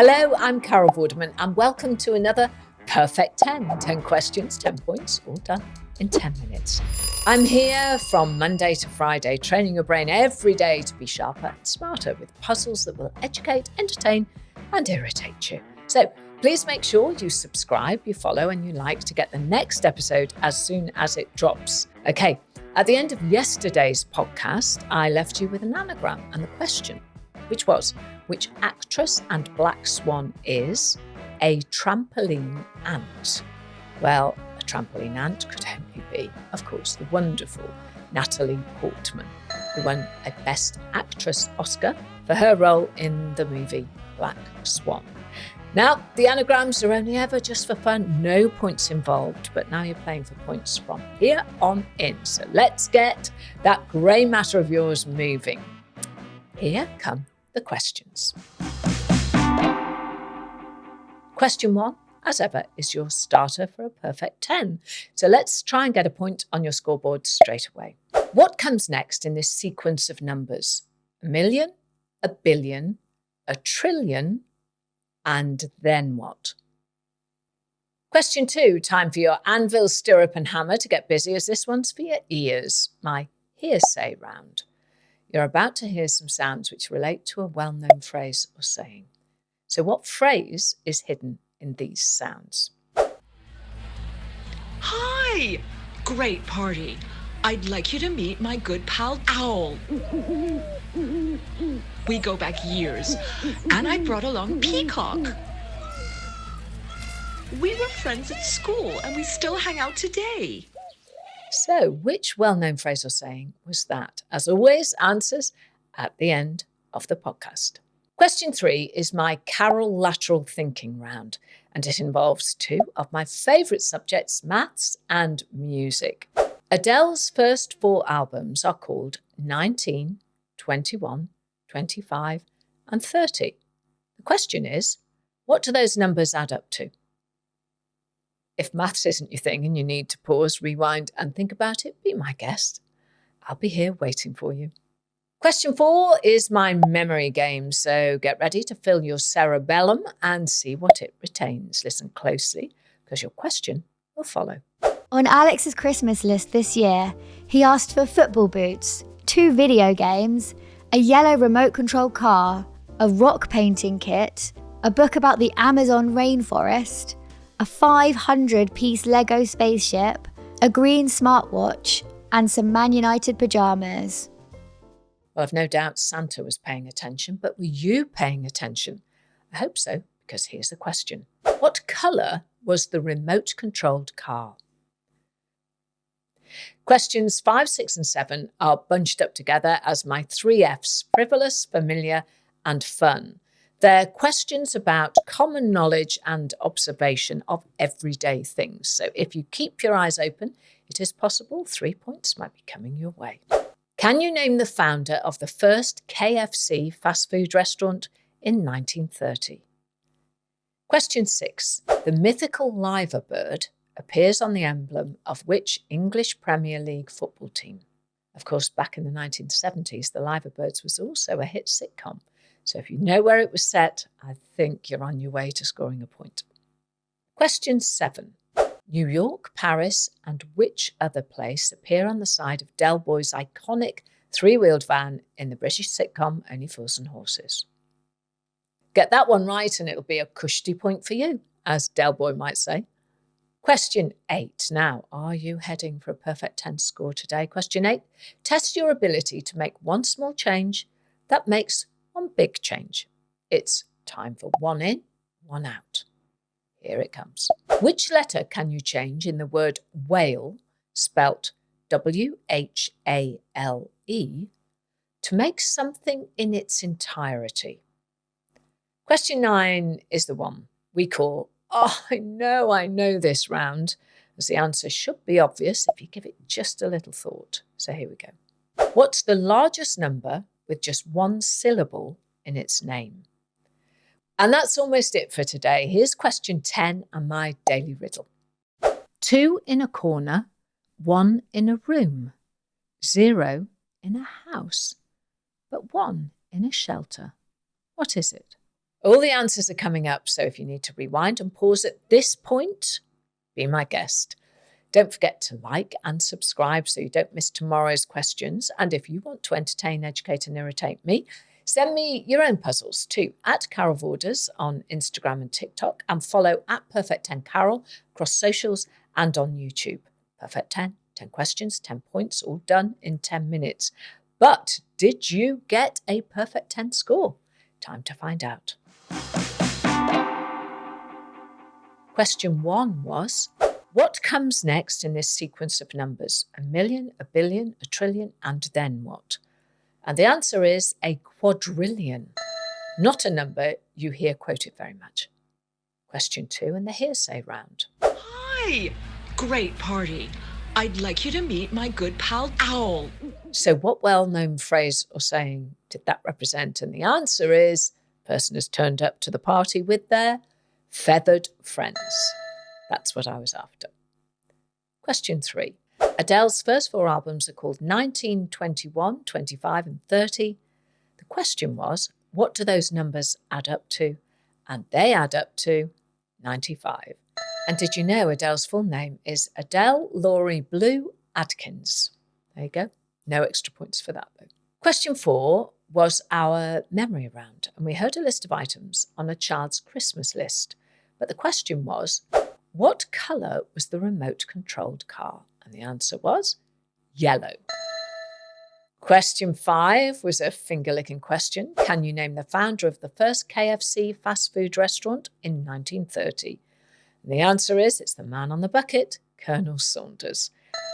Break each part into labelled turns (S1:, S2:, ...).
S1: Hello, I'm Carol Vorderman and welcome to another Perfect 10. 10 questions, 10 points, all done in 10 minutes. I'm here from Monday to Friday, training your brain every day to be sharper and smarter with puzzles that will educate, entertain and irritate you. So please make sure you subscribe, you follow and you like to get the next episode as soon as it drops. Okay, at the end of yesterday's podcast, I left you with an anagram and the question, which was, which actress and black swan is a trampoline ant? Well, a trampoline ant could only be, of course, the wonderful Natalie Portman, who won a Best Actress Oscar for her role in the movie Black Swan. Now, the anagrams are only ever just for fun, no points involved, but now you're playing for points from here on in. So let's get that grey matter of yours moving. Here come the questions. Question 1, as ever, is your starter for a perfect 10. So let's try and get a point on your scoreboard straight away. What comes next in this sequence of numbers? A million, a billion, a trillion, and then what? Question 2, time for your anvil, stirrup and hammer to get busy, as this one's for your ears, my hearsay round. You're about to hear some sounds which relate to a well-known phrase or saying. So what phrase is hidden in these sounds?
S2: Hi! Great party. I'd like you to meet my good pal, Owl. We go back years, and I brought along Peacock. We were friends at school, and we still hang out today.
S1: So, which well-known phrase or saying was that? As always, answers at the end of the podcast. Question 3 is my Carol lateral thinking round, and it involves two of my favourite subjects, maths and music. Adele's first 4 albums are called 19, 21, 25 and 30. The question is, what do those numbers add up to? If maths isn't your thing and you need to pause, rewind and think about it, be my guest. I'll be here waiting for you. Question 4 is my memory game, so get ready to fill your cerebellum and see what it retains. Listen closely, because your question will follow.
S3: On Alex's Christmas list this year, he asked for football boots, 2 video games, a yellow remote control car, a rock painting kit, a book about the Amazon rainforest, a 500-piece Lego spaceship, a green smartwatch, and some Man United pyjamas.
S1: Well, I've no doubt Santa was paying attention, but were you paying attention? I hope so, because here's the question. What colour was the remote-controlled car? Questions 5, 6 and 7 are bunched up together as my 3 Fs, frivolous, familiar and fun. They're questions about common knowledge and observation of everyday things. So if you keep your eyes open, it is possible 3 points might be coming your way. Can you name the founder of the first KFC fast food restaurant in 1930? Question 6. The mythical liver bird appears on the emblem of which English Premier League football team? Of course, back in the 1970s, the Liver Birds was also a hit sitcom. So if you know where it was set, I think you're on your way to scoring a point. Question 7. New York, Paris, and which other place appear on the side of Del Boy's iconic 3-wheeled van in the British sitcom Only Fools and Horses? Get that one right and it'll be a cushy point for you, as Del Boy might say. Question 8. Now, are you heading for a perfect 10 score today? Question 8. Test your ability to make one small change that makes one big change. It's time for 1 in, 1 out. Here it comes. Which letter can you change in the word whale, spelt W-H-A-L-E, to make something in its entirety? Question 9 is the one we call, oh, I know this round, as the answer should be obvious if you give it just a little thought. So here we go. What's the largest number with just 1 syllable in its name? And that's almost it for today. Here's question 10 and my daily riddle. 2 in a corner, 1 in a room, 0 in a house, but 1 in a shelter. What is it? All the answers are coming up, so if you need to rewind and pause at this point, be my guest. Don't forget to like and subscribe so you don't miss tomorrow's questions. And if you want to entertain, educate and irritate me, send me your own puzzles to @CarolVorders on Instagram and TikTok, and follow @Perfect10Carol across socials and on YouTube. Perfect 10, 10 questions, 10 points, all done in 10 minutes. But did you get a perfect 10 score? Time to find out. Question 1 was, what comes next in this sequence of numbers? A million, a billion, a trillion, and then what? And the answer is a quadrillion, not a number you hear quoted very much. Question 2 in the hearsay round.
S2: Hi! Great party. I'd like you to meet my good pal, Owl.
S1: So what well-known phrase or saying did that represent? And the answer is, person has turned up to the party with their feathered friends. That's what I was after. Question 3. Adele's first 4 albums are called 19, 21, 25 and 30. The question was, what do those numbers add up to? And they add up to 95. And did you know Adele's full name is Adele Laurie Blue Adkins? There you go. No extra points for that though. Question 4 was our memory round, and we heard a list of items on a child's Christmas list. But the question was, what colour was the remote-controlled car? And the answer was yellow. Question 5 was a finger-licking question. Can you name the founder of the first KFC fast food restaurant in 1930? And the answer is, it's the man on the bucket, Colonel Saunders.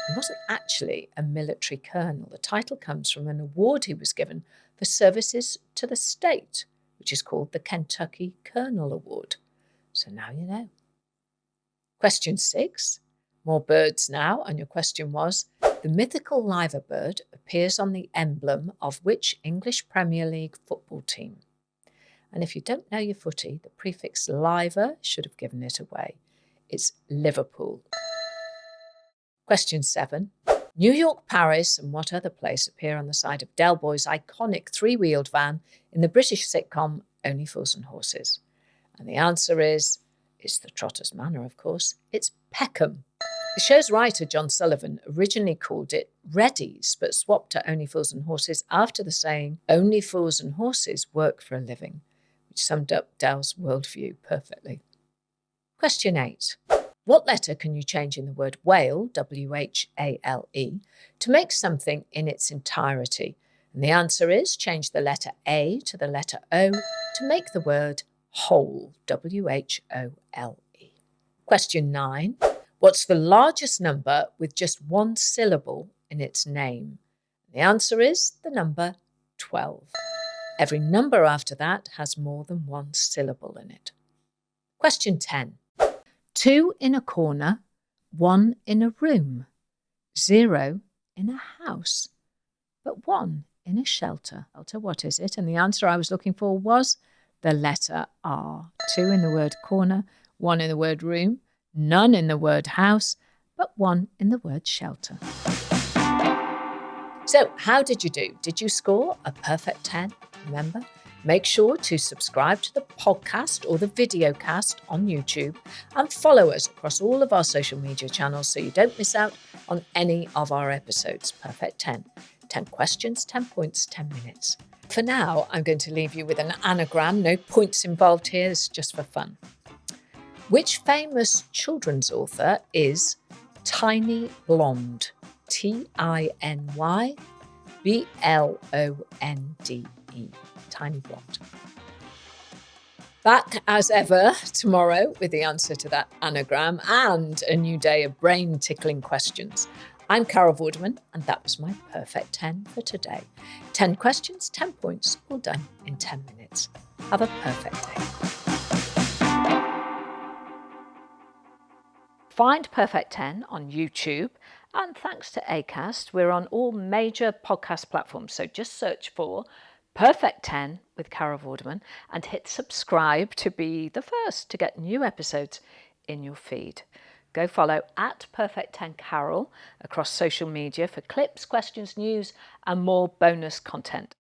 S1: He wasn't actually a military colonel. The title comes from an award he was given for services to the state, which is called the Kentucky Colonel Award. So now you know. Question 6, more birds now, and your question was, the mythical liver bird appears on the emblem of which English Premier League football team? And if you don't know your footy, the prefix liver should have given it away. It's Liverpool. Question 7. New York, Paris, and what other place appear on the side of Del Boy's iconic 3-wheeled van in the British sitcom Only Fools and Horses? And the answer is, it's the Trotter's Manor, of course. It's Peckham. The show's writer, John Sullivan, originally called it Reddy's, but swapped to Only Fools and Horses after the saying, Only Fools and Horses work for a living, which summed up Del's worldview perfectly. Question 8. What letter can you change in the word whale, W-H-A-L-E, to make something in its entirety? And the answer is, change the letter A to the letter O to make the word whole, W-H-O-L-E. Question 9. What's the largest number with just one syllable in its name? The answer is the number 12. Every number after that has more than one syllable in it. Question 10. 2 in a corner, 1 in a room, 0 in a house, but 1 in a shelter. What is it? And the answer I was looking for was the letter R. 2 in the word corner, 1 in the word room, none in the word house, but 1 in the word shelter. So, how did you do? Did you score a perfect 10? Remember, make sure to subscribe to the podcast or the video cast on YouTube and follow us across all of our social media channels so you don't miss out on any of our episodes. Perfect 10. 10 questions, 10 points, 10 minutes. For now, I'm going to leave you with an anagram. No points involved here. This is just for fun. Which famous children's author is Tiny Blonde? T-I-N-Y-B-L-O-N-D-E. Tiny Blonde. Back as ever tomorrow with the answer to that anagram and a new day of brain-tickling questions. I'm Carol Vorderman, and that was my perfect 10 for today. 10 questions, 10 points, all done in 10 minutes. Have a perfect day. Find Perfect 10 on YouTube, and thanks to Acast, we're on all major podcast platforms. So just search for Perfect 10 with Carol Vorderman and hit subscribe to be the first to get new episodes in your feed. Go follow @Perfect10Carol across social media for clips, questions, news, and more bonus content.